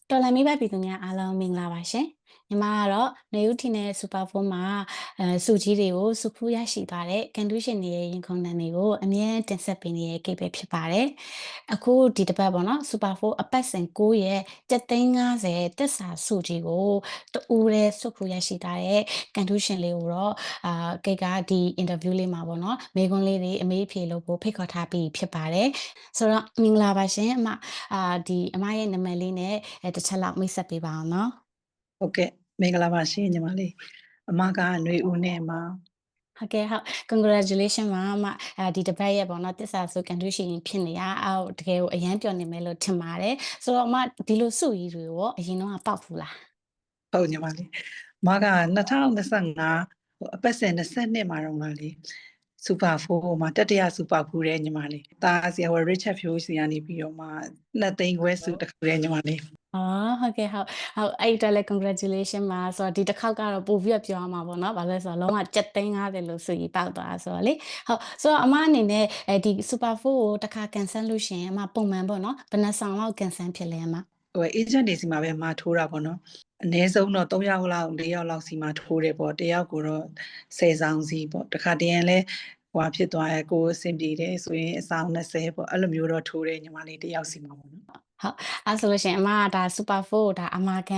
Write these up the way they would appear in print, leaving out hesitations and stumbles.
တော်လှန်မိဘပြည်သူများအားလုံးမင်္ဂလာပါရှင်။ညီမကတော့နယူးထီနယ်စူပါဖုန်းမှာစုကြီးတွေကိုစုခူးရရှိသွားတဲ့ကန်တူးရှင်တွေရဲ့ရင်ခုန်သံတွေကိုအမြဲတင်ဆက်ပေးနေတဲ့ကိပဲဖြစ်ပါတယ်။အခုဒီတစ်ပတ်ပေါ့နော်စူပါဖိုးအပတ်စဉ်9ရဲ့750တက်စာစုကြီးကိုတူးတဲ့စုခူးရရှိသွားတဲ့ကန်တူးရှင်လေးကိုတော့ကိတ်ကဒီအင်တာဗျူးလေးမှာပေါ့နော်မေးခွန်းလေးတွေအမေးအဖြေလုပ်ဖို့ဖိတ်ခေါ်ထားပြီးဖြစ်ပါတယ်။ဆိုတော့မင်္ဂလာပါရှင်အမဒီအမရဲ့နာမည်လေးနဲ့တစ်ချက်လောက်မိတ်ဆက်ပေးပါအောင်နော်ဟုတ်ကဲ့မင်္ဂလာပါရှင်ညီမလေးအမကຫນွေဦးနဲ့မှာဟုတ်ကဲ့ဟုတ် congratulation ပါအမဒီတစ်ပတ်ရဲ့ပေါ့နော်တစ္ဆာဆိုကန်တူးရှင်ဖြစ်နေတာတကယ်ကိုအရန်ပျော်နေမယ်လို့ထင်ပါတယ်ဆိုတော့အမဒီလိုစုကြီးတွေရောအရင်တော့ပေါက်ဘူးလားဟုတ်ညီမလေးအမက2025အပတ်စဉ်22မှာတော့ငါလေးစူပါ4မှာတတိယစူပါဖူးတဲ့ညီမလေးတာဆရာဝရစ်ချက်ဖြိုးစီကနေပြီးတော့မှ2သိန်းခွဲစုတစ်ခုတဲ့ညီမလေးဟုတ်ကဲ့ဟုတ်အဲ့ဒီတက်လည်း congratulation ပါဆိုတော့ဒီတစ်ခေါက်ကတော့ပို့ပြီးပြောရမှာပေါ့နော်ဘာလို့လဲဆိုတော့လုံးဝ750လို့စုကြီးပေါက်သွားဆိုတော့လေဟုတ်ဆိုတော့အမအနေနဲ့ဒီ super 4ကိုတစ်ခါ cancel လို့ရှိရင်အမပုံမှန်ပေါ့နော်ဘယ်နှဆောင်လောက် cancel ဖြစ်လဲအမagent တွေစီမှာပဲမထိုးတာပေါ့နော်အနည်းဆုံးတော့3ယောက်လောက်4ယောက်လောက်စီမှာထိုးတယ်ပေါ့တယောက်ကိုတော့10ဆောင်စီပေါ့တခါတရံလဲဖြစ်သွားရဲ့ကိုအဆင်ပြေတယ်ဆိုရင်အဆောင်20ပေါ့အဲ့လိုမျိုးတော့ထိုးတယ်ညီမလေးတယောက်စီမှာပေါ့နော်ဟုတ်အဲ့ဆိုလို့ရှိရင်အမကဒါ super 4ဒါအမာခ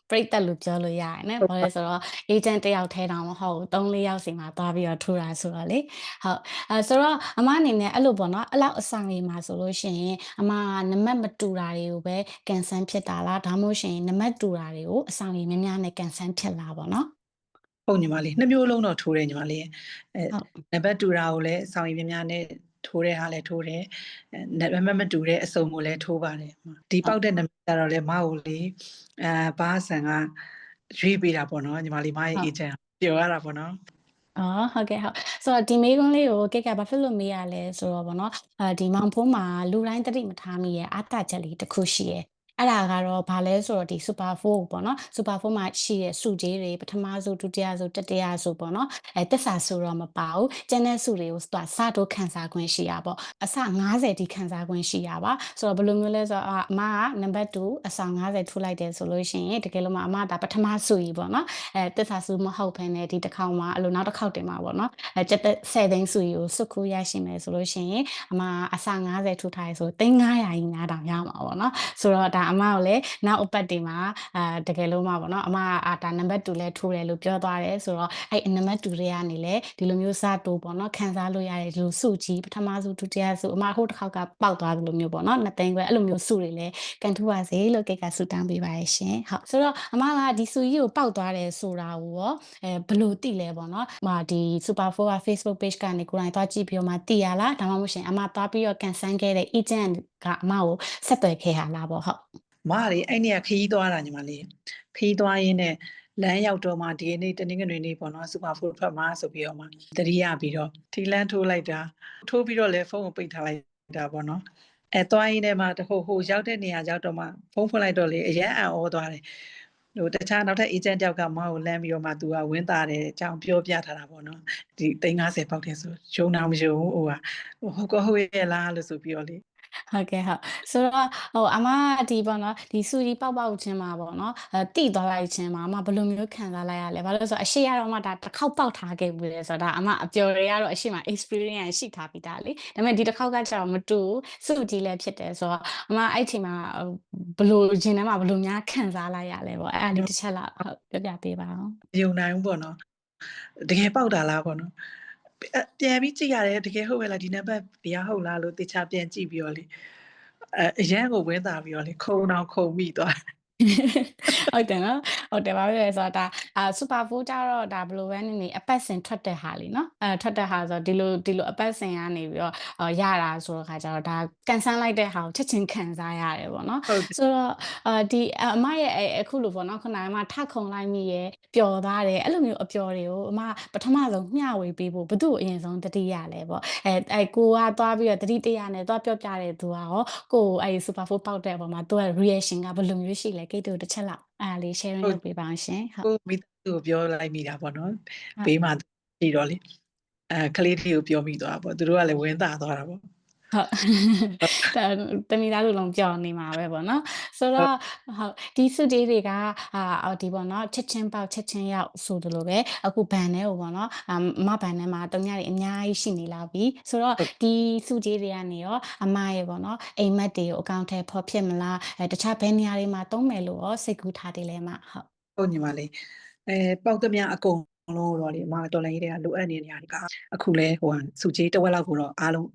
ံပြိတက်လို့ပြောလို့ရတယ်နော်ဘာလဲဆိုတော့ agent တယောက်ထဲတောင်မဟုတ်ဘူး3-4ယောက်စီမှာသွားပြီးတော့ထိုးတာဆိုတော့လေဟုတ်ဆိုတော့အမအနေနဲ့အဲ့လိုပေါ့နော်အဲ့လောက်အဆောင်ကြီးမှာဆိုလို့ရှိရင်အမနံပါတ်မတူတာတွေကိုပဲ cancel ဖြစ်တာလားဒါမှမဟုတ်ရှင်နံပါတ်တူတာတွေကိုအဆောင်ကြီးများများနဲ့ cancel ဖြစ်လာပေါ့နော်ဟုတ်ညီမလေး2မျိုးလုံးတော့ထိုးတယ်ညီမလေးနံပါတ်တူတာကိုလည်းအဆောင်ကြီးများများနဲ့ထိုးတဲ့ဟာလည်းထိုးတယ်နံပါတ်မတူတဲ့အစုံကိုလည်းထိုးပါတယ်ဒီပေါက်တဲ့နံပါတ်ကတော့လည်းမဟုတ်လေဘာဆန်ကရွေးပေးတာပေါ့နော်ညီမလေးမရဲ့ agent ပြောရတာပေါ့နော်ဟုတ်ကဲ့ဟုတ်ဆိုတော့ဒီမေးခွန်းလေးကိုကိတ်ကဘာဖြစ်လို့မေးရလဲဆိုတော့ဗောနော်ဒီမောင်ဖုံးမှာလူတိုင်းသတိမထားမိရဲ့အားတချက်လေးတစ်ခုရှိရဲ့အဲ့ဒါကတော့ဘာလဲဆိုတော့ဒီ super 4ပေါ့နော် super 4မှာရှိတဲ့စုကြီးတွေပထမစုဒုတိယစုတတိယစုပေါ့နော်တစ္ဆာစုတော့မပါဘူးကျန်တဲ့စုတွေကိုသူကစတော့ခန်းစားခွင့်ရှိရပေါ့အစ90ဒီခန်းစားခွင့်ရှိရပါဆိုတော့ဘယ်လိုမျိုးလဲဆိုတော့အမကနံပါတ်2အဆောင်90ထိုးလိုက်တယ်ဆိုလို့ရှိရင်တကယ်လို့အမဒါပထမစုကြီးပေါ့နော်တစ္ဆာစုမဟုတ်ဘဲနဲ့ဒီတစ်ခေါက်မှာအဲ့လိုနောက်တစ်ခေါက်တင်မှာပေါ့နော်10သိန်းစုကြီးကိုစုခုရရှိမယ်ဆိုလို့ရှိရင်အမအစ90ထိုးထားရဆို3,500ကြီးများတောင်ရမှာပေါ့နော်ဆိုတော့ဒါအမကိုလည်းနောက်အပတ်တင်မှာတကယ်လို့ပေါ့နော်အမဒါနံပါတ်2လဲထိုးတယ်လို့ပြောသွားတယ်ဆိုတော့အဲ့နံပါတ်2တွေကနေလဲဒီလိုမျိုးစတိုးပေါ့နော်ခံစားလို့ရတဲ့ဒီလိုစုကြီးပထမစုဒုတိယစုအမဟိုတစ်ခေါက်ကပေါက်သွားသလိုမျိုးပေါ့နော်2သိန်းခွဲအဲ့လိုမျိုးစုတွေလဲကန်ထူပါစေလို့ကိတ်ကဆူတောင်းပေးပါရရှင်ဟုတ်ဆိုတော့အမကဒီစုကြီးကိုပေါက်သွားတယ်ဆိုတာကိုရောဘယ်လိုသိလဲပေါ့နော်ဒီ super 4က Facebook page ကနေကိုယ်တိုင်သွားကြည့်ပြီးတော့မှသိရလားဒါမှမဟုတ်ရှင်အမသွားပြီးတော့ cancel ခဲ့တဲ့ agent ကအမကိုဆက်သွယ်ခဲ့ရလားပေါ့ဟုတ်မလေးအဲ့နေ့ကခရီးသွားတာညီမလေးခရီးသွားရင်းနဲ့လမ်းရောက်တော့မှဒီနေ့တနင်္ဂနွေနေ့ပေါ့နော်စူပါဖိုးဖတ်မှာဆိုပြီးတော့မှတတိယပြီးတော့ထီလန်းထိုးလိုက်တာထိုးပြီးတော့လည်းဖုန်းကိုပိတ်ထားလိုက်တာပေါ့နော်သွားရင်းနဲ့မှဟိုရောက်တဲ့နေရာရောက်တော့မှဖုန်းဖွင့်လိုက်တော့လေအရန်အံ့ဩသွားတယ်တခြားနောက်ထပ် agent တယောက်ကမောင်ကိုလမ်းပြီးတော့မှသူကဝင်းသားတယ်အကြောင်းပြောပြထားတာပေါ့နော်ဒီ350ပေါက်တယ်ဆိုရုံနာမယုံဟိုဟုတ်ရဲ့လားလို့ဆိုပြီးတော့လေဟုတ်ကဲ့ဟုတ်ဆိုတော့အမဒီပေါ့နော်ဒီစူကြီးပေါက်ပေါက်ချင်းမှာပေါ့နော်တိသွားလိုက်ချင်းမှာအမဘယ်လိုမျိုးခံစားလိုက်ရလဲဘာလို့လဲဆိုတော့အရှိရတော့မှဒါတစ်ခေါက်ပေါက်ထားခဲ့ဘူးလေဆိုတော့ဒါအမအပျော်တွေကတော့အရှိမ experience ရှိထားပြီးသားလေဒါပေမဲ့ဒီတစ်ခေါက်ကကျတော့မတူစူကြီးလည်းဖြစ်တယ်ဆိုတော့အမအဲ့ချိန်မှာဘယ်လိုရှင်ထဲမှာဘယ်လိုများခံစားလိုက်ရလဲပေါ့အဲ့ဒါလေးတစ်ချက်လောက်ဟုတ်ပြောပြပေးပါအောင်ယုံနိုင်ဘူးပေါ့နော်တကယ်ပေါက်တာလားပေါ့နော်ပြန်ပြီးကြည့်ရတယ်တကယ်ဟုတ်ရဲ့လားဒီနံပါတ်ဘယ်ဟုတ်လားလို့တေချာပြန်ကြည့်ပြီးတော့လေအရန်ကိုဝင်းတာပြီးတော့လေခုံတော့ခုံမိသွားဟုတ်တယ်နော်ဟုတ်တယ်ဘာဖြစ်လဲဆိုတော့ဒါsuper food ကြတော့ဒါဘယ်လိုပဲနေအပတ်စဉ်ထွက်တဲ့ဟာလीเนาะထွက်တဲ့ဟာဆိုတော့ဒီလိုအပတ်စဉ်ကနေပြီးတော့ရတာဆိုတော့ခါကျတော့ဒါကန်ဆန်းလိုက်တဲ့ဟာကိုချက်ချင်းခံစားရတယ်ပေါ့နော်ဆိုတော့ဒီအမရဲ့အခုလိုပေါ့နော်ခုနကအမထခုံလိုက်မိရဲ့ပျော်သားတယ်အဲ့လိုမျိုးအပျော်တွေကိုအမပထမဆုံးမျှဝေပေးဖို့ဘယ်သူ့ကိုအရင်ဆုံးတတိရလဲပေါ့ကိုကသွားပြီးတော့တတိတရနဲ့သွားပြောပြတဲ့သူကရောကိုsuper food ပေါက်တဲ့အပေါ်မှာသူက reaction ကဘယ်လိုမျိုးရှိလဲကိတ်တူတစ်ချက်လောက်အဲ့လေး sharing လုပ်ပေးပါအောင်ရှင်ဟုတ်ကိုမိသားစုကိုပြောလိုက်မိတာပေါ့နော်ဘေးမှာရှိတော့လေကလေးလေးကိုပြောမိသွားပေါ့သူတို့ကလည်းဝင်းတာသွားတာပေါ့ ဟုတ်တတမိသားစုလုံးပျော်နေမှာပဲပေါ့နော်ဆိုတော့ဟုတ်ဒီစုတေးတွေကဒီပေါ့နော်ချက်ချင်းပေါက်ချက်ချင်းရောက်ဆိုသလိုပဲအခုဘန်ထဲကိုပေါ့နော်မဘန်ထဲမှာတုံညတွေအများကြီးရှိနေလာပြီဆိုတော့ဒီစုတေးတွေကနေရောအမရဲ့ပေါ့နော်အိမ်မက်တွေကိုအကောင့်ထဲဖော်ဖြစ်မလားတခြားဘယ်နေရာတွေမှာသုံးမယ်လို့ရောစိတ်ကူးထားသေးလဲမဟုတ် ဟုတ်ညီမလေးပေါက်သမျှအကုန်လုံးတော့လေအမတော်လိုင်းတွေကလိုအပ်နေတဲ့နေရာတွေကအခုလဲစုကြီးတဝက်လောက်ကိုတော့အားလုံး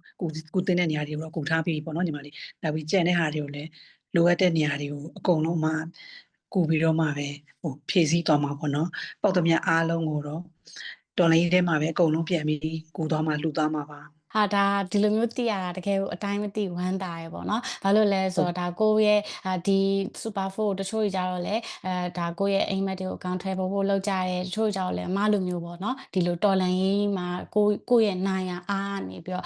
ကူတင်းတဲ့နေရာတွေကိုတော့ကူထားပြီးပေါ့နော်ညီမလေးနောက်ပြီးကြံတဲ့ဟာတွေကိုလည်းလိုအပ်တဲ့နေရာတွေကိုအကုန်လုံးမှကူပြီးတော့မှပဲဖြည့်ဆည်းသွားမှာပေါ့နော်ပေါက်သမျှအားလုံးကိုတော့တော်လိုင်းထဲမှာပဲအကုန်လုံးပြန်ပြီးကူသွားမှာလှူသွားမှာပါဟာဒါဒီလိုမျိုးသိရတာတကယ်ကိုအတိုင်းမသိဝမ်းသာရယ်ပေါ့နော်။ဘာလို့လဲဆိုတော့ဒါကိုယ့်ရဲ့ဒီ Super 4ကိုတချို့တွေကြတော့လေဒါကိုယ့်ရဲ့အိမ်မက်တွေကိုအကောင်ထဲပေါ်ဖို့လုပ်ကြတယ်တချို့ကြတော့လည်းအမလိုမျိုးပေါ့နော်ဒီလိုတော်လန်ရေးမှာကိုယ့်ရဲ့နိုင်ရအားနေပြီးတော့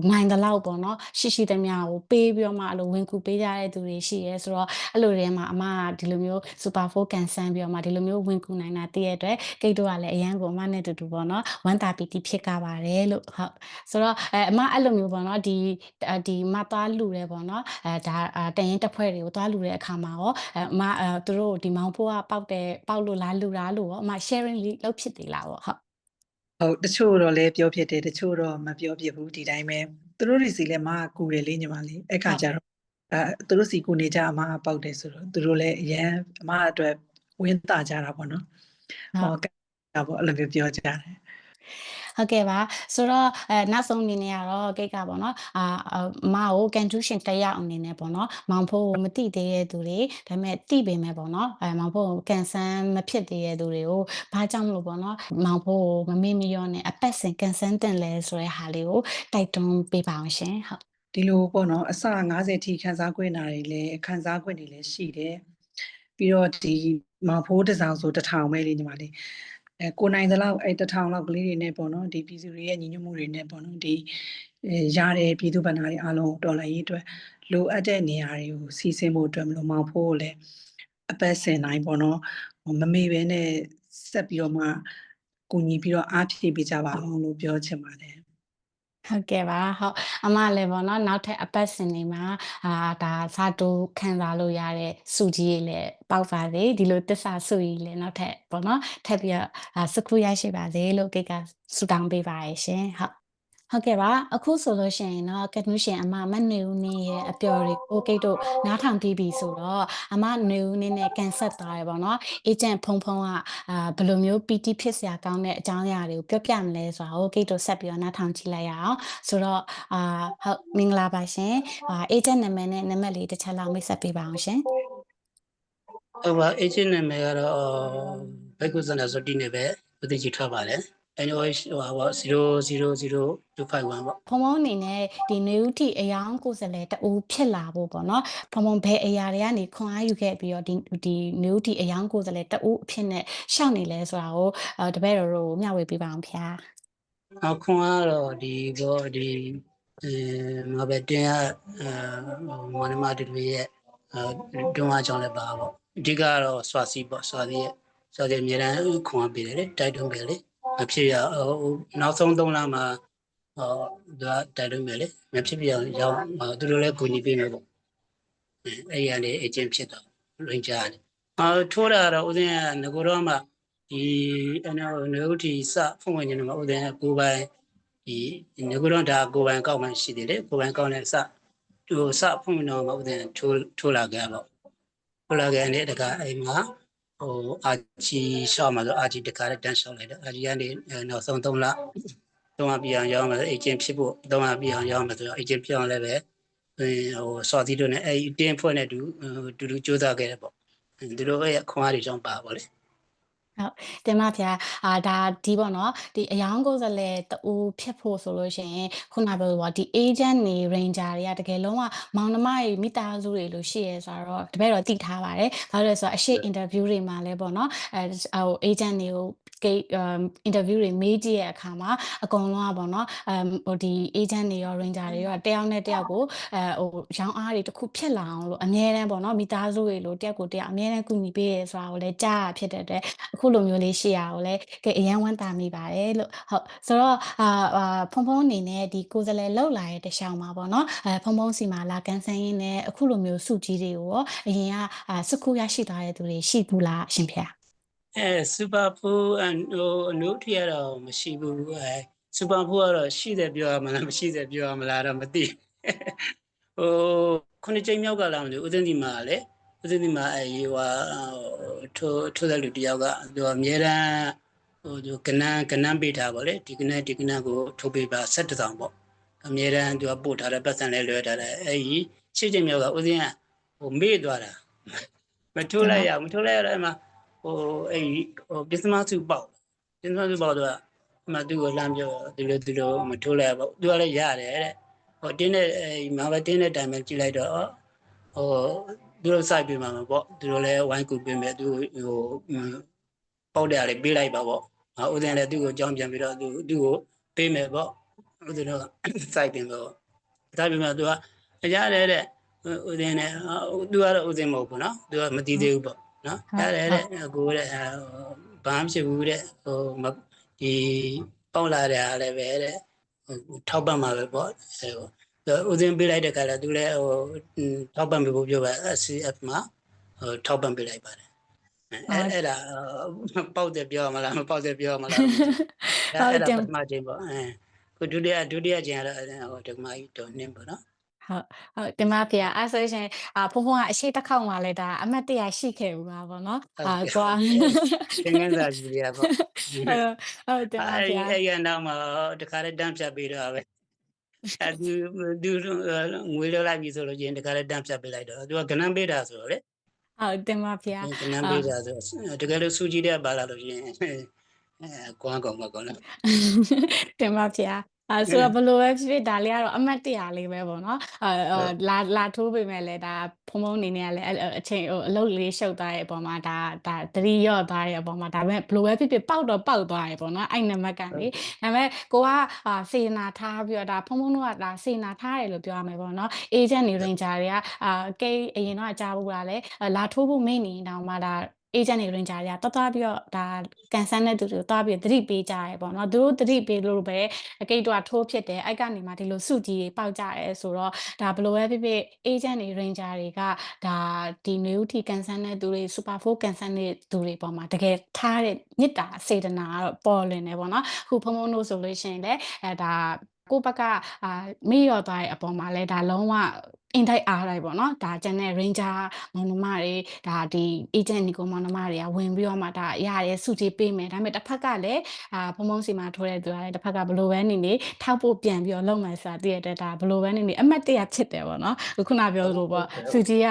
နိုင်တဲ့လောက်ပေါ့နော်ရှိရှိသမျှကိုပေးပြီးတော့မှအဲ့လိုဝင်ကူပေးကြတဲ့သူတွေရှိရဲဆိုတော့အဲ့လိုတွေမှာအမကဒီလိုမျိုး Super 4ကန်ဆန်းပြီးတော့မှဒီလိုမျိုးဝင်ကူနိုင်တာတည့်ရတဲ့အတွက်ကိတ်တို့ကလည်းအရန်ကိုအမနဲ့တူတူပေါ့နော်ဝမ်းသာပီတိဖြစ်ကြပါတယ်လို့ဟုတ်ဆိုတော့အမအဲ့လိုမျိုးပေါ့နော်ဒီမသွားလှူတယ်ပေါ့နော်ဒါတရင်တက်ဖွဲ့တွေကိုသွားလှူတဲ့အခါမှာရောအမသူတို့ဒီမောင်ဖိုးကပေါက်လို့လားလှူတာလို့ရောအမ sharing လေးလုပ်ဖြစ်သေးလားပေါ့ဟုတ်ဟုတ်တချို့တော့လည်းပြောဖြစ်တယ်တချို့တော့မပြောဖြစ်ဘူးဒီတိုင်းပဲသူတို့တွေစီလည်းမကူတယ်လေညီမလေးအဲ့ခါကျတော့သူတို့စီကူနေကြအမပေါက်တယ်ဆိုတော့သူတို့လည်းအရန်အမအတွက်ဝင်းတာကြတာပေါ့နော်ဟောကတာပေါ့အဲ့လိုပြောကြတယ်ဟုတ်ကဲ့ပါဆိုတော့နောက်ဆုံးအနေနဲ့ကတော့ကိတ်ကပေါ့နော်မကိုကန်ထူးရှင်တက်ရောက်အနေနဲ့ပေါ့နော်မောင်ဖိုးကိုမတိသေးတဲ့သူတွေဒါပေမဲ့တိပေမဲ့ပေါ့နော်မောင်ဖိုးကိုကန်ဆန်းမဖြစ်သေးတဲ့သူတွေကိုဘာကြောင့်မလို့ပေါ့နော်မောင်ဖိုးကိုမမေ့မလျော့နဲ့အပတ်စဉ်ကန်ဆန်းတင်လဲဆိုတဲ့ဟာလေးကိုတိုက်တွန်းပေးပါအောင်ရှင်ဟုတ်ဒီလိုပေါ့နော်အစ90ထိခန်းစားခွင့်နာတွေလည်းခန်းစားခွင့်တွေလည်းရှိတယ်ပြီးတော့ဒီမောင်ဖိုးတစောင်ဆို1000ပဲလေညီမလေးကိုနိုင်သလောက်အဲ့1000လောက်ကလေးတွေနဲ့ပေါ့နော်ဒီပြည်သူတွေရဲ့ညီညွတ်မှုတွေနဲ့ပေါ့နော်ဒီရတဲ့ပြည်သူဗန္နာတွေအားလုံးတော်လှန်ရေးအတွက်လိုအပ်တဲ့နေရာတွေကိုစီစဉ်ဖို့အတွက်မလို့မောင်ဖိုးကိုလည်းအပတ်စဉ်တိုင်းပေါ့နော်မမေ့ဘဲနဲ့ဆက်ပြီးတော့မှကူညီပြီးတော့အားဖြည့်ပေးကြပါအောင်လို့ပြောချင်ပါတယ်ဟုတ်ကဲ့ပါဟုတ်အမလည်းပေါ့နော်နောက်ထပ်အပတ်စဉ်တွေမှာဒါစာတူခံစားလို့ရတဲ့စုကြီးတွေလည်းပေါက်ပါစေဒီလိုတစ္ဆာစုကြီးလည်းနောက်ထပ်ပေါ့နော်ထပ်ပြီးတော့စကူရရှိပါစေလို့ကိတ်ကဆုတောင်းပေးပါရရှင်ဟုတ်ဟုတ်ကဲ့ပါအခုဆိုလို့ရှိရင်တော့ကနူးရှင်အမမတ်နေဦးနေရဲ့အပျော်တွေကိုကိတ်တို့နားထောင်ပြီးပြီဆိုတော့အမနေဦးနေနဲ့ကန်ဆက်သွားတယ်ပေါ့နော်အေဂျင့်ဖုံဖုံကဘယ်လိုမျိုးပီတိဖြစ်စရာကောင်းတဲ့အကြောင်းအရာတွေကိုပြောပြမလဲဆိုတာကိုကိတ်တို့ဆက်ပြီးတော့နားထောင်ကြည့်လိုက်ရအောင်ဆိုတော့ဟုတ်မင်္ဂလာပါရှင်အေဂျင့်နာမည်နဲ့နံပါတ်လေးတစ်ချက်လောက်မိတ်ဆက်ပေးပါအောင်ရှင်ဟုတ်ပါအေဂျင့်နာမည်ကတော့ဘိုက်ကုစနာဆိုတီနေပဲအသိကြီးထားပါတယ် NOH 000251ပေါ့ဖုံဖုံအနေနဲ့ဒီနေဦးတီအယောင်ကိုယ်စားလှယ်တူဖြစ်လာဖို့ပေါ့နော်ဖုံဖုံဘယ်အရာတွေကနေခွန်အားယူခဲ့ပြီးတော့ဒီနေဦးတီအယောင်ကိုယ်စားလှယ်တူအဖြစ်နဲ့ရှောက်နေလဲဆိုတာကိုတပည့်တော်တို့မျှဝေပေးပါအောင်ဖျားခွန်အားတော့မဘတင်ကမော်နမတူရဲ့တွန်းအားကြောင့်လည်းပါပေါ့အဓိကတော့စွာစီပေါ့စွာစီအမြဲတမ်းခွန်အားပေးတယ်လေတိုက်တွန်းပေးလေမဖြစ်ရနောက်ဆုံး3လမှာသူကတိုက်တွန်းပေးလေမဖြစ်ပြအောင်ရောက်သူတို့လည်းကူညီပေးမယ်ပေါ့အဲ့ဒီကနေအကျင့်ဖြစ်တော့ရင်းကြတယ်ထိုးတာတော့ဦးဇင်းကငကိုတော့မှဒီနေဦးတီစဖွင့်ဝင်နေမှာဦးဇင်းကကိုယ်ပိုင်ဒီငကိုတော့ဒါကိုယ်ပိုင်ကောက်မှရှိတယ်လေကိုယ်ပိုင်ကောက်တဲ့စသူစဖွင့်တော့မှဦးဇင်းထိုးလာခဲ့ပေါ့ထိုးလာခဲ့တဲ့တကအိမ်မှာအာချီရှောက်မှာဆိုအာချီတခါတည်းတန်းရှောက်လိုက်တော့အာချီကနေနောက်ဆုံး3လ3ပြအောင်ရောက်မှာဆိုအကျင့်ဖြစ်ဖို့3ပြအောင်ရောက်မှာဆိုတော့အကျင့်ဖြစ်အောင်လည်းပဲစော်သီးတို့နဲ့အဲ့ဒီတင်းဖွဲ့နဲ့တူစူးစမ်းခဲ့တယ်ပေါ့သူတို့ရဲ့ခွန်အားတွေကြောင့်ပါပေါ့လေဟုတ်တင်ပါဗျာဒါဒီပေါ့နော်ဒီအယောင်ကိုယ်စားလှယ်တူဖြစ်ဖို့ဆိုလို့ရှိရင်ခုနပြောပေါ့ဒီ agent တွေ ranger တွေကတကယ်လုံးဝမောင်နှမတွေမိသားစုတွေလို့ရှိရဲဆိုတော့တပည့်တော်သိထားပါတယ်ဘာလို့လဲဆိုတော့အရှိ interview တွေမှာလည်းပေါ့နော်agent တွေကို gate interview တွေမေးကြည့်ရဲ့အခါမှာအကုန်လုံးကပေါ့နော်ဟိုဒီ agent တွေရော ranger တွေရောတယောက်နဲ့တယောက်ကိုဟိုရောင်းအားတွေတစ်ခုဖြစ်လာအောင်လို့အမြဲတမ်းပေါ့နော်မိသားစုတွေလို့တယောက်ကိုတယောက်အမြဲတမ်းကူညီပေးရဲဆိုတာကိုလည်းကြားရဖြစ်တဲ့အတွက်အခုလိုမျိုးလေးရှိရကိုလည်းအရန်ဝမ်းသာမိပါတယ်လို့ဟုတ်ဆိုတော့ဖုံဖုံအနေနဲ့ဒီကိုယ်စားလှယ်လောက်လာတဲ့တခြားမှာပေါ့နော်ဖုံဖုံစီမှာလာကန်ဆန်းရင်းနဲ့အခုလိုမျိုးစုကြီးတွေကိုရောအရင်ကစုခုရရှိသွားတဲ့သူတွေရှိဘူးလားရှင်ဖေစူပါဖူးအနိုးထရတော့မရှိဘူးစူပါဖူးကတော့ရှိတယ်ပြောရမလားမရှိတယ်ပြောရမလားတော့မသိခုနှစ်ကြိမ်မြောက်ကလာမလို့ဦးသိန်းဒီမှာလေဦးသိန်းဒီမှာရေဝါထိုးတဲ့လူတယောက်ကသူအများရန်သူကနန်းပေးထားပါလေဒီကနန်းကိုထုတ်ပေးပါ17တောင်ပေါ့အများရန်သူကပို့ထားတဲ့ပတ်စံလေးလွှဲထားတယ်ရှစ်ကြိမ်မြောက်ကဦးသိန်းကမေ့သွားတာမထိုးလိုက်ရအဲ့မှာပစ္စမစုပေါက်တော့အမှသူ့ကိုလမ်းပြောဒီလိုမထိုးလိုက်ပါဘူးသူကလည်းရတယ်တဲ့တင်းတဲ့မာပဲတင်းတဲ့တိုင်ပဲကြည့်လိုက်တော့သူတို့စိုက်ပေးမှာပေါ့သူတို့လည်းဝိုင်းကူပေးမယ်သူပေါက်တယ်လေပေးလိုက်ပါပေါ့ဦးစင်းလည်းသူ့ကိုကြောင်းပြန်ပြီးတော့သူ့ကိုပေးမယ်ပေါ့ဦးစင်းတို့စိုက်ပေးမယ်ပေါ့စိုက်ပေးမှာသူကရတယ်တဲ့ဦးစင်းနဲ့သူကတော့ဦးစင်းမဟုတ်ဘူးနော်သူကမတည်သေးဘူးပေါ့နော်ရတယ်တဲ့ကိုတဲ့ဘာမှဖြစ်ဘူးတဲ့ဒီပေါက်လာတဲ့အားလည်းပဲတဲ့ထောက်ပံ့မှာပဲပေါ့ဦးစင်းပေးလိုက်တဲ့ခါကျသူလည်းထောက်ပံ့ပေးဖို့ပြောပါ SCF မှာထောက်ပံ့ပေးလိုက်ပါတယ်အဲ့ဒါပေါက်တယ်ပြောမလားမပေါက်တယ်ပြောမလားအဲ့ဒါပထမချိန်ပေါ့ခုဒုတိယချိန်ကတော့ဒကမကြီးတော်နှင်းပေါ့နော်ဟုတ်တင်ပါဗျာအဲ့ဆိုရှင်ဖုံဖုံကအရှိတစ်ခေါက်မှလည်းဒါအမှတ်တရရှိခဲ့ဘူးပါဗောနော်ကွာသင်္ကန်းစာကြီးတွေကပေါ့ဟုတ်တင်ပါဗျာအဲ့ရနောက်မှာတခါလေးတန်းဖြတ်ပြီးတော့ပဲသူငွေလောက်လိုက်ပြီဆိုလို့ချင်းတခါလေးတန်းဖြတ်ပေးလိုက်တော့သူကကနန်းပေးတာဆိုတော့လေဟုတ်တင်ပါဗျာကနန်းပေးတာဆိုတကယ်လို့စူကြီးတဲ့ပါလာလို့ချင်းကွမ်းကောင်မကောလားတင်ပါဗျာဆိုတော့ဘလို့ပဲဖြစ်ဖြစ်ဒါလေးကတော့အမှတ်တရလေးပဲပေါ့နော်လာထိုးပေမဲ့လည်းဒါဖုံဖုံအနေနဲ့ကလည်းအချိန်အလုပ်လေးရှုပ်သွားတဲ့အပေါ်မှာဒါတတိရော့သွားတဲ့အပေါ်မှာဒါပေမဲ့ဘလို့ပဲဖြစ်ဖြစ်ပေါက်သွားရပေါ့နော်အဲ့နံပါတ်ကနေဒါပေမဲ့ကိုကစေနာထားပြီးတော့ဒါဖုံဖုံတို့ကဒါစေနာထားတယ်လို့ပြောရမယ်ပေါ့နော် agent တွေ ranger တွေကကိတ်အရင်တော့ကြားဘူးလားလေလာထိုးဖို့မိနေတောင်မှဒါ agent တွေ ranger တွေကတော်ပြီးတော့ဒါကန်ဆန်းတဲ့သူတွေကိုတွားပြီးသတိပေးကြရဲပေါ့နော်သူတို့သတိပေးလို့ပဲအကိတ်တော့ထိုးဖြစ်တယ်အဲ့ကနေမှဒီလိုစုကြီးတွေပေါက်ကြရဲဆိုတော့ဒါဘလို့ပဲဖြစ်ဖြစ် agent တွေ ranger တွေကဒါဒီနွေဦးထီကန်ဆန်းတဲ့သူတွေ super 4ကန်ဆန်းတဲ့သူတွေပေါ်မှာတကယ်ထားတဲ့မြစ်တာစေတနာကတော့ပေါ်လွင်တယ်ပေါ့နော်အခုဖုံဖုံတို့ဆိုလို့ရှိရင်လည်းဒါကိုဘက်ကမေ့ရော်သွားတဲ့အပေါ်မှာလဲဒါလုံးဝအင်တိုက်အားလိုက်ပေါ့နော်ဒါကျန်တဲ့ ranger မောင်နှမတွေဒါဒီ agent နီကိုမောင်နှမတွေကဝင်ပြီးတော့မှဒါရရဲစုကြည်ပေးမယ်ဒါပေမဲ့တစ်ဖက်ကလည်းဖုံဖုံစီမှာထိုးတဲ့သူကလည်းတစ်ဖက်ကဘလို့ပဲနေထောက်ဖို့ပြန်ပြီးတော့လုပ်မယ်ဆိုတာတည့်ရတဲ့ဒါဘလို့ပဲနေအမှတ်တရဖြစ်တယ်ပေါ့နော်ခုနပြောလို့ပေါ့စုကြည်က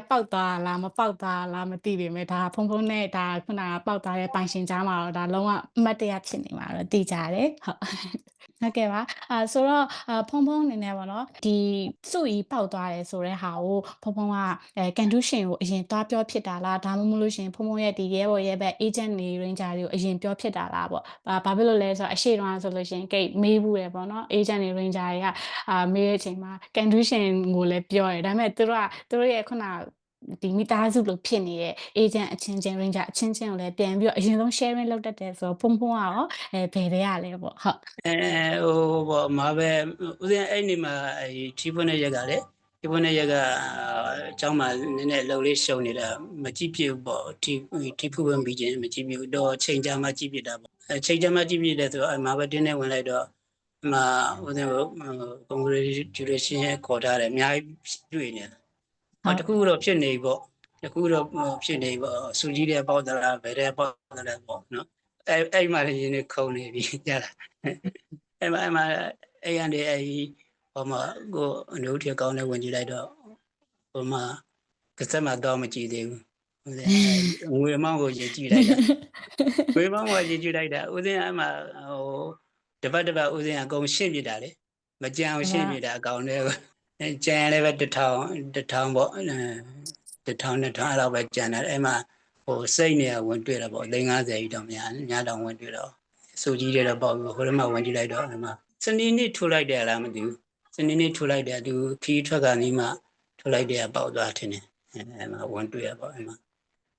ပေါက်သွားလားမပေါက်သွားလားမသိပေမဲ့ဒါဖုံဖုံနဲ့ဒါခုနကပေါက်သွားတဲ့ပိုင်ရှင်ကြားမှာတော့ဒါလုံးဝအမှတ်တရဖြစ်နေမှာတော့သိကြတယ်ဟုတ်ဟုတ်ကဲ့ပါဆိုတော့ဖုံဖုံအနေနဲ့ပေါ့နော်ဒီစုကြီးပေါက်သွားတယ်ဆိုတဲ့ဟာကိုဖုံဖုံကကန်တူးရှင်ကိုအရင်သွားပြောဖြစ်တာလားဒါမှမဟုတ်လို့ရှင်ဖုံဖုံရဲ့ဒီရဲဘော်ရဲဘက် agent တွေ ranger တွေကိုအရင်ပြောဖြစ်တာလားပေါ့ဘာဖြစ်လို့လဲဆိုတော့အရှိတုန်းကဆိုလို့ရှင်ကိတ်မေးဘူးတယ်ပေါ့နော် agent တွေ ranger တွေကမေးတဲ့အချိန်မှာကန်တူးရှင်ကိုလည်းပြောတယ်ဒါပေမဲ့သူတို့ရဲ့ခုနဒီမိသားစုလို့ဖြစ်နေတဲ့ agent အချင်းချင်း ranger အချင်းချင်းကိုလည်းပြန်ပြီးတော့အရင်ဆုံး sharing လုပ်တတ်တယ်ဆိုတော့ဖုံဖုံကရောဘယ်တဲ့ရလဲပေါ့ဟုတ်ပေါ့မှာပဲဦးဇင်းအဲ့နေမှာထီးဖွင့်တဲ့ရက်ကလေထီးဖွင့်တဲ့ရက်ကအเจ้าမှာနည်းနည်းလှုပ်လေးရှုံနေတာမကြည့်ပြဘူးပေါ့ထီးဖွင့်ပြီးချင်းမကြည့်ပြဘူးတော့ချိန်ကြမှာကြည့်ပြတာပေါ့ချိန်ကြမှာကြည့်ပြတယ်ဆိုတော့မှာပဲတင်းနေဝင်လိုက်တော့ဦးဇင်းကို congratulation ခေါ်ထားတယ်အများကြီးတွေ့နေတယ်တခုတော့ဖြစ်နေပေါ့တခုတော့ဖြစ်နေပေါ့စူကြီးတဲ့ပေါက်သလားဘယ်တဲ့ပေါက်သလားပေါ့နော်အဲ့မှာလည်းရင်းနေခုံနေပြီကြားလားအဲ့မှာအဲ့ရန်တွေဟိုမှာကိုအနိုးထကောင်းနဲ့ဝင်ကြည့်လိုက်တော့ဟိုမှာကစက်မှာတော့မကြည့်သေးဘူးငွေမောင်းကိုရေးကြည့်လိုက်တာငွေမောင်းကိုရေးကြည့်လိုက်တာဦးစင်းအမှတပတ်ဦးစင်းအကုန်ရှင်းပြတာလေမကြံအောင်ရှင်းပြတာအကောင်တွေကိုကြံလည်းပဲ1000ပေါ့1000 2000အဲ့လောက်ပဲကြံတယ်အဲ့မှာဟ စိတ်နဲ့ဝင်တွေ့တာပေါ့350ကြီးတောင်များတောင်ဝင်တွေ့တော့စုကြီးတွေတော့ပေါ့ဟိုမှာဝင်ကြည့်လိုက်တော့အဲ့မှာစနေနေ့ထိုးလိုက်တယ်လားမသိဘူးစနေနေ့ထိုးလိုက်တယ်သူခီးထွက်ကနေမှထိုးလိုက်တယ်ပေါက်သွားထင်တယ်အဲ့မှာဝင်တွေ့ရပေါ့အဲ့မှာ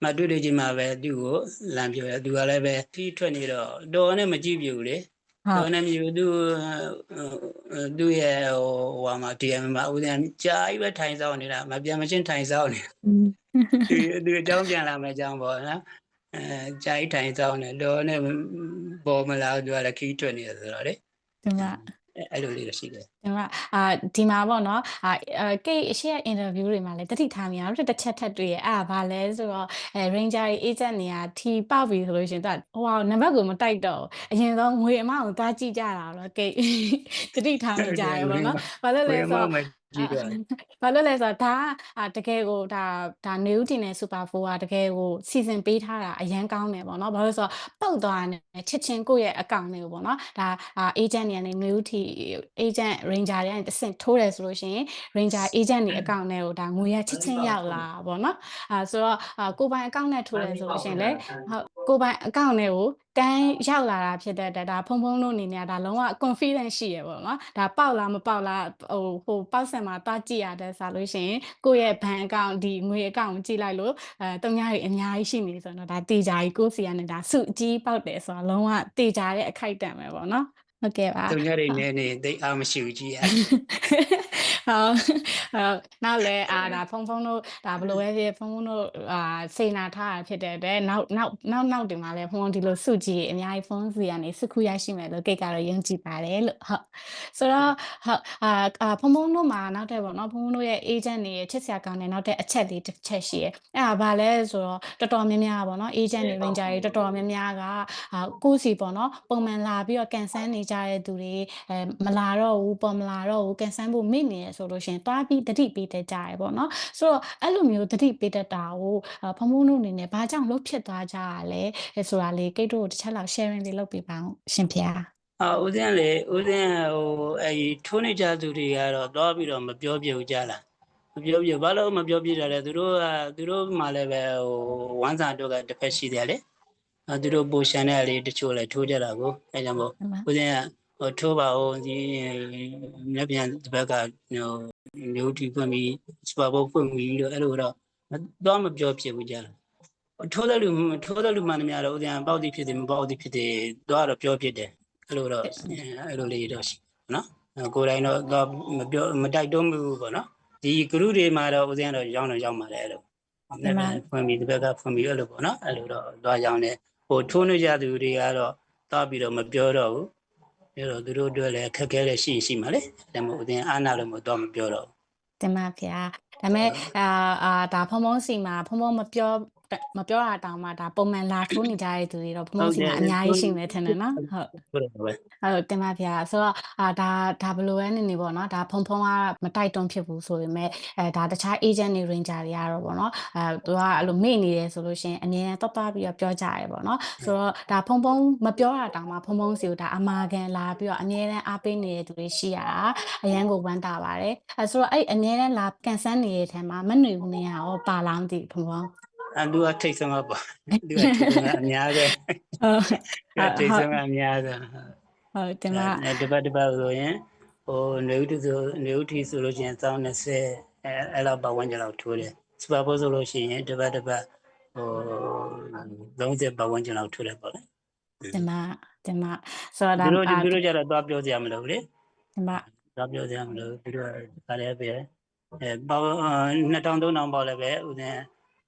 မတွေ့တဲ့ချိန်မှာပဲသူ့ကိုလမ်းပြောရသူကလည်းပဲခီးထွက်နေတော့တော်နဲ့မကြည့်ပြဘူးလေတော်နဲ့မျိုးသူ့ရဲ့ဟိုမှာတရားမှာဦးဇင်းကြာကြီးပဲထိုင်ဆောင်နေတာမပြန်မချင်းထိုင်ဆောင်နေသူအကြောင်းပြန်လာမယ်အကြောင်းပေါ့နော်ကြာကြီးထိုင်ဆောင်နေတော်နဲ့ပေါ်မလာသူကလည်းခီးထွက်နေတယ်ဆိုတော့လေဒီမှာအဲ့လိုလေးတော့ရှိတယ်ဒီမှာဒီမှာပေါ့နော်ကိတ်အရှိအင်တာဗျူးတွေမှာလည်းတတိထားမိရတော့တစ်ချက်ထပ်တွေ့ရအဲ့ဒါဘာလဲဆိုတော့ranger agent နေရာထီပေါက်ပြီဆိုလို့ရှင်သူကဟိုနံပါတ်ကိုမတိုက်တော့အရင်ဆုံးငွေအမအောင်သွားကြည့်ကြတာတော့ကိတ်တတိထားမိကြရပေါ့နော်ဘာလို့လဲဆိုတော့ဘာလို့လဲဆိုတော့ဒါတကယ်ကိုဒါနေဦးတင်နဲ့ Super 4ကတကယ်ကိုစီစဉ်ပေးထားတာအရန်ကောင်းတယ်ပေါ့နော်ဘာလို့ဆိုတော့ပောက်သွားတယ်ချက်ချင်းကိုယ့်ရဲ့အကောင့်တွေကိုပေါ့နော်ဒါagent တွေကနေနေဦးတီ agent ranger တွေကနေတဆင့်ထိုးတယ်ဆိုလို့ရှိရင် ranger agent တွေအကောင့်တွေကိုဒါငွေရချက်ချင်းရောက်လာပေါ့နော်ဆိုတော့ကိုပိုင်အကောင့်နဲ့ထိုးတယ်ဆိုလို့ရှိရင်လေကိုပိုင်အကောင့်တွေကိုတန်းရောက်လာတာဖြစ်တဲ့အတွက်ဒါဖုံတို့အနေနဲ့ဒါလုံးဝ confidence ရှိရပေါ့နော်ဒါပေါက်လားမပေါက်လားဟိုပေါက်ဆက်မှာတွားကြည့်ရတဲ့ဆိုလို့ရှိရင်ကိုယ့်ရဲ့ဘဏ်အကောင့်ဒီငွေအကောင့်ကိုကြည့်လိုက်လို့တုံးများတွေအများကြီးရှိနေဆိုတော့ဒါတေချာကြီးကိုယ့်စီကနေဒါစုအကြီးပေါက်တယ်ဆိုတော့လုံးဝတေချာတဲ့အခိုက်အတန့်ပဲပေါ့နော်ဟုတ်ကဲ့ပါတုံးများတွေနေသိအားမရှိဘူးကြည့်ရနောက်လဲဒါဖုံတို့ဒါဘယ်လိုပဲဖြစ်ဖုံတို့စေနာထားတာဖြစ်တဲ့အတွက်နောက်တင်မှာလဲဖုံဒီလိုစုကြည့်အများကြီးဖုံစီကနေစုခုရရှိမယ်လို့ကိတ်ကတော့ယုံကြည်ပါတယ်လို့ဟုတ်ဆိုတော့ဖုံတို့မှာနောက်တဲ့ပေါ့နော်ဖုံတို့ရဲ့ agent တွေချစ်စရာကောင်းတဲ့နောက်တဲ့အချက်လေးတစ်ချက်ရှိရဲ့အဲ့ဒါဘာလဲဆိုတော့တော်တော်များများပေါ့နော် agent တွေ ranger တွေတော်တော်များများကကိုစီပေါ့နော်ပုံမှန်လာပြီးတော့ကန်ဆန်းနေကြတဲ့သူတွေမလာတော့ဘူးပေါ်မလာတော့ဘူးကန်ဆန်းဖို့မိနေရဆိုလို့ရှင်တွားပြီးတတိပေးတတ်ကြရပေါ့နော်ဆိုတော့အဲ့လိုမျိုးတတိပေးတတ်တာကိုဖုံတို့အနေနဲ့ဘာကြောင့်လှုပ်ဖြစ်သွားကြရလဲဆိုတာလေးကိတ်တို့တစ်ချက်လောက် sharing လေးလုပ်ပြပါအောင်ရှင်ဖေ။ဦးဇင်းလေဦးဇင်းဟိုထိုးနေကြသူတွေကတော့သွားပြီးတော့မပြောပြဘူးကြလားမပြောပြဘာလို့မပြောပြတာလဲသူတို့မှလည်းပဲဟိုဝမ်းစာတော့ကတစ်ဖက်ရှိတယ်လေသူတို့ပိုရှန်တဲ့လေတချို့လည်းထိုးကြတာကိုအဲကြောင့်မို့ဦးဇင်းကထိုးပါဦးဒီမြပြန်ဒီဘက်ကဟိုမျိုးတီဖွင့်ပြီးစပါဘုတ်ဖွင့်ပြီးတော့အဲ့လိုတော့သွားမပြောဖြစ်ဘူးကြလားထိုးတဲ့လူမှန်များတော့ဦးဇင်းပေါက်သည်ဖြစ်တယ်မပေါက်သည်ဖြစ်တယ်သွားတော့ပြောဖြစ်တယ်အဲ့လိုတော့အဲ့လိုလေးတော့ရှိနော်ကိုယ်တိုင်တော့မတိုက်တွန်းဘူးပေါ့နော်ဒီဂရုတွေမှာတော့ဦးဇင်းကတော့ရောက်ပါတယ်အဲ့လိုဖွင့်ပြီးဒီဘက်ကဖွင့်ပြီးအဲ့လိုပေါ့နော်အဲ့လိုတော့သွားရောက်နေဟိုထိုးနေကြသူတွေကတော့သွားပြီးတော့မပြောတော့ဘူးပြောတော့သူတို့အတွက်လည်းခက်ခဲတဲ့ရှိမှာလေဒါမှမဟုတ်ဦးဇင်းအားနာလို့မတော့မပြောတော့ဘူးတင်ပါဗျာဒါပေမဲ့ဒါဖုံစီမှာဖုံမပြောတာတောင်မှဒါပုံမှန်လာထိုးနေကြတဲ့သူတွေတော့ဖုံစီမှာအများကြီးရှိမယ်ထင်တယ်နော်ဟုတ်တင်ပါဗျာဆိုတော့ဒါဘယ်လိုပဲနေပေါ့နော်ဒါဖုံကမတိုက်တွန်းဖြစ်ဘူးဆိုပေမဲ့ဒါတခြား agent တွေ ranger တွေကတော့ပေါ့နော်သူကအဲ့လိုမေ့နေတယ်ဆိုလို့ရှိရင်အမြဲတမ်းတော့ပြီးတော့ပြောကြရဲပေါ့နော်ဆိုတော့ဒါဖုံမပြောတာတောင်မှဖုံစီကိုဒါအမာခံလာပြီးတော့အမြဲတမ်းအားပေးနေတဲ့သူတွေရှိရတာအရန်ကိုဝမ်းသာပါတယ်ဆိုတော့အဲ့အမြဲတမ်းလာကန်ဆန်းနေတဲ့ထဲမှာမနှွေဘူးနေရရောပါလာမသိဖုံသူကထိတ်ဆုံးပါသူကထိတ်ဆုံးအများပဲဟုတ်ထိတ်ဆုံးအများပဲဟုတ်တင်ပါတပတ်ဆိုရင်ဟိုနေဦးထီဆိုလို့ရှိရင်1020အဲ့လောက်ပတ်ဝန်းကျင်လောက်ထိုးတယ်စပါဘောဆိုလို့ရှိရင်တပတ်ဟို30ပတ်ဝန်းကျင်လောက်ထိုးတယ်ပေါ့လေတင်ပါဆိုတော့သူတို့ကြတော့သွားပြောစရာမလိုဘူးလေတင်ပါသွားပြောစရာမလိုသူတို့ကလည်းပဲပေါ2000-3000ပေါက်လည်းပဲဦးဇင်း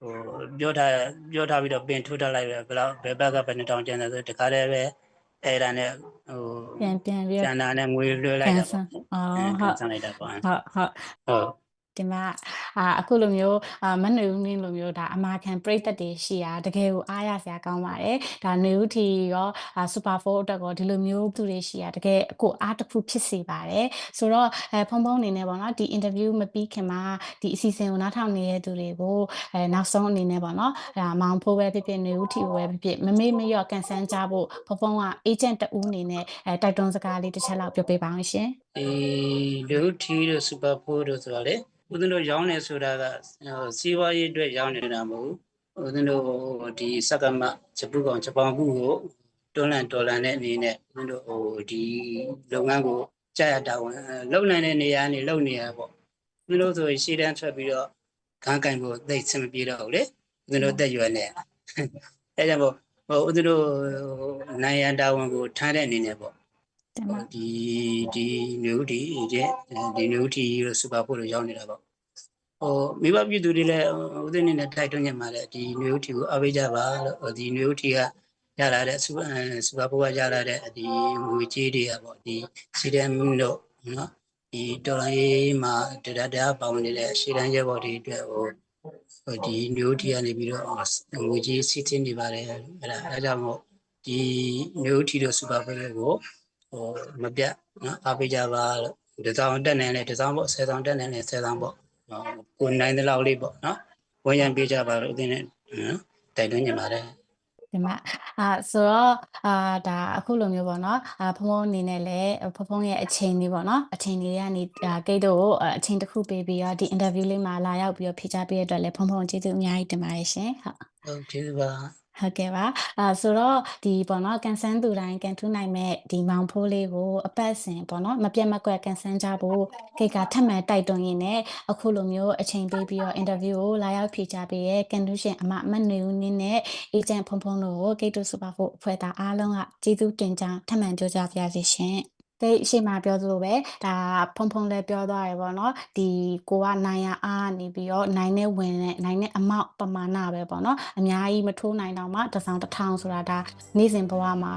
ဟိုပြောထားပြီးတော့ပင်ထိုးထားလိုက်ပဲဘယ်လောက်ဘယ်ဘက်ကဘယ်2000ကျန်တယ်ဆိုတခါတည်းပဲအဲ့ဒါနဲ့ဟိုပြန်ပြီးကျန်တာနဲ့ငွေလွှဲလိုက်တာပေါ့ဟုတ်ဆန်လိုက်တာပေါ့ဟုတ်ဒီမှာအခုလိုမျိုးမနှွေဦးနင်းလိုမျိုးဒါအမာခံပြိသက်တွေရှိတာတကယ်ကိုအားရစရာကောင်းပါတယ်ဒါနှွေဦးထီရောSuper 4အတွက်ကောဒီလိုမျိုးသူတွေရှိတာတကယ်ကိုအားတစ်ခုဖြစ်စေပါတယ်ဆိုတော့ဖုံအနေနဲ့ပေါ့နော်ဒီ interview မပြီးခင်မှာဒီအစီအစဉ်ကိုနားထောင်နေတဲ့သူတွေကိုနောက်ဆုံးအနေနဲ့ပေါ့နော်မောင်ဖိုးပဲဖြစ်ဖြစ်နှွေဦးထီပဲဖြစ်ဖြစ်မမေ့မလျော့ကန်ဆန်းကြဖို့ဖုံက agent တဦးအနေနဲ့တိုက်တွန်းစကားလေးတစ်ချက်လောက်ပြောပေးပါအောင်ရှင်နှွေဦးထီတို့ Super 4တို့ဆိုတော့လေဦးဇင်းတို့ရောင်းနေဆိုတာကစီးပွားရေးအတွက်ရောင်းနေတာမဟုတ် ဦးဇင်းတို့ဒီစကမဂျပူကောင်ဂျပန်ဘူးကိုတွန်းလှန်တော်လှန်တဲ့အနေနဲ့ဦးဇင်းတို့ဒီလုပ်ငန်းကိုကြာရတာဝန်လုံနိုင်တဲ့နေရာနေလုံနေရပေါ့ဦးဇင်းတို့ဆိုရှေ့တန်းထွက်ပြီးတော့ခံကင်ဖို့သိစမပြေတော့ဘူးလေဦးဇင်းတို့တက်ရွယ်နေအဲကြောင့်မို့ဦးဇင်းတို့နိုင်ရန်တာဝန်ကိုထားတဲ့အနေနဲ့ပေါ့ တင်ပါ ဒီမျိုးဒီဒီမျိုးဒီစူပါဖို့လို့ရောက်နေတာပေါ့မိဘပြည်သူတွေလည်းဦးသိန်းနဲ့တိုက်တွန်းညမှာလည်းဒီမျိုးဒီကိုအားပေးကြပါလို့ဒီမျိုးဒီကရလာတဲ့စူပါဖို့ကရလာတဲ့ဒီငွေကြေးတွေကပေါ့ဒီစီဒန်တို့နော်ဒီတော်လိုင်းမှာတရားပေါဝင်နေတဲ့ရှေ့တန်းရဲဘော်တွေအတွက်ဒီမျိုးဒီကနေပြီးတော့ငွေကြေးစီးတင်နေပါတယ်အဲ့ဒါကြောင့်မို့ဒီမျိုးဒီတို့စူပါဖို့ကိုမပြတ်နော်အားပေးကြပါလို့ဒီဆောင်တက်နေလဲဒီဆောင်ပေါ့10ဆောင်တက်နေလဲ10ဆောင်ပေါ့ကိုနိုင်တဲ့လောက်လေးပေါ့နော်ဝန်ရံပေးကြပါလို့အတင်းနဲ့တိုက်တွန်းနေပါတယ် ဒီမှာဆိုတော့ဒါအခုလိုမျိုးပေါ့နော်ဖုံဖုံအနေနဲ့လည်းဖုံဖုံရဲ့အချိန်လေးပေါ့နော်အချိန်လေးကနေကိတ်တို့ကိုအချိန်တစ်ခုပေးပြီးတော့ဒီ interview လေးမှာလာရောက်ပြီးတော့ဖြေချပေးရတဲ့အတွက်လည်းဖုံဖုံကျေးဇူးအများကြီးတင်ပါတယ်ရှင်ဟုတ် ကျေးဇူးပါ ဟုတ်ကဲ့ပါဆိုတော့ဒီပေါ့နော်ကန်ဆန်းသူတိုင်းကန်ထူးနိုင်မဲ့ဒီမောင်ဖိုးလေးကိုအပတ်စဉ်ပေါ့နော်မပြတ်မကွက်ကန်ဆန်းကြဖို့ကိတ်ကထပ်မံတိုက်တွန်းရင်းနဲ့အခုလိုမျိုးအချိန်ပေးပြီးတော့ interview ကိုလာရောက်ဖြေချပေးရဲကန်ထူးရှင်အမနွေဦးနင်းနဲ့အေဂျင့်ဖုံဖုံတို့ကိုကိတ်တို့စူပါဖို့အဖွဲ့သားအားလုံးကကျေးဇူးတင်ကြောင်းထပ်မံပြောကြားပါရစေရှင်ကိတ်ရှေ့မှာပြောသလိုပဲဒါဖုံဖုံလည်းပြောသွားရပေါ့နော်ဒီကိုကနိုင်ရအားနေပြီးတော့နိုင်နဲ့ဝင်နဲ့နိုင်နဲ့အမောက်ပမာဏပဲပေါ့နော်အများကြီးမထိုးနိုင်တော့မှတစ်ဆောင်တစ်ထောင်ဆိုတာဒါနေ့စဉ်ဘဝမှာ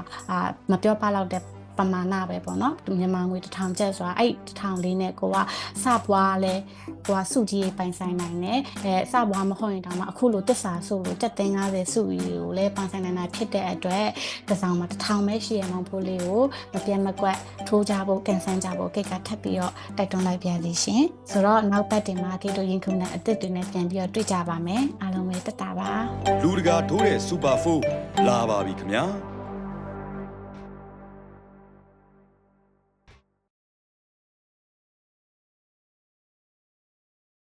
မပြောပလောက်တဲ့ပမာဏပဲပေါ့နော်မြန်မာငွေ1000ကျပ်ဆိုတာအဲ့1000လေးနဲ့ကိုကစပွားလဲကိုကစုကြီးပိုင်ဆိုင်နိုင်တယ်စပွားမဟုတ်ရင်တောင်မှအခုလိုတစ္ဆာစုလို့750စုကြီးကိုလည်းပိုင်ဆိုင်နိုင်တာဖြစ်တဲ့အတွက်တစ်ဆောင်မှာ1000ပဲရှိရမောင်ဖိုးလေးကိုမပြတ်မကွက်ထိုးကြဖို့ကန်ဆန်းကြဖို့ကိတ်ကထပ်ပြီးတော့တိုက်တွန်းလိုက်ပါလိမ့်ရှင်ဆိုတော့နောက်ပတ်တင်မှာကိတ်တို့ရင်ခုန်တဲ့အစ်စ်တွေနဲ့ပြန်ပြီးတော့တွေ့ကြပါမယ်အားလုံးပဲတက်တာပါလူတကာထိုးတဲ့စူပါဖိုးလာပါပြီခင်ဗျာ